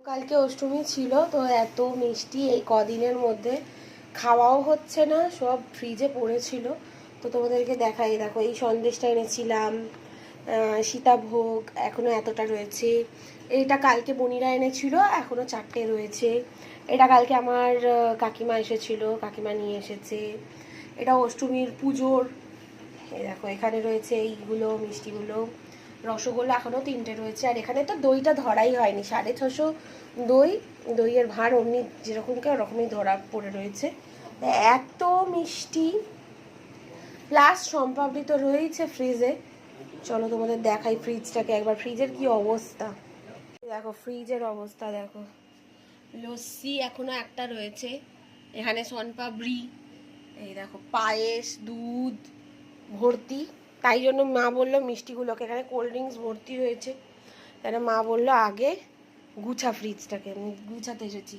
কালকে অষ্টমী ছিল, তো এত মিষ্টি এই কদিনের মধ্যে খাওয়াও হচ্ছে না, সব ফ্রিজে পড়েছিল। তো তোমাদেরকে দেখাই, দেখো এই সন্দেশটা এনেছিলাম, সীতাভোগ এখনো এতটা রয়েছে। এইটা কালকে বনিরা এনেছিল, এখনো 4টে রয়েছে। এটা কালকে আমার কাকিমা এসেছিল, কাকিমা নিয়ে এসেছে। এটা অষ্টমীর পুজোর। এই দেখো এখানে রয়েছে এইগুলো মিষ্টিগুলো। রসগোল্লা এখনও 3টে রয়েছে। আর এখানে তো দইটা ধরাই হয়নি, 650 দই, দইয়ের ভাঁড় অমনি যেরকমকে ওরকমই ধরা পড়ে রয়েছে। এত মিষ্টি, প্লাস সম্পাবড়ি তো রয়েছে ফ্রিজে। চলো তোমাদের দেখাই ফ্রিজটাকে একবার, ফ্রিজের কি অবস্থা দেখো, ফ্রিজের অবস্থা দেখো। লস্যি এখনো একটা রয়েছে, এখানে শনপাবড়ি, এই দেখো পায়েস, দুধ ভর্তি। তাই জন্য মা বললো মিষ্টিগুলোকে, এখানে কোল্ড ড্রিঙ্কস ভর্তি হয়েছে। তাহলে মা বললো আগে গুছা ফ্রিজটাকে, আমি গুছাতে এসেছি।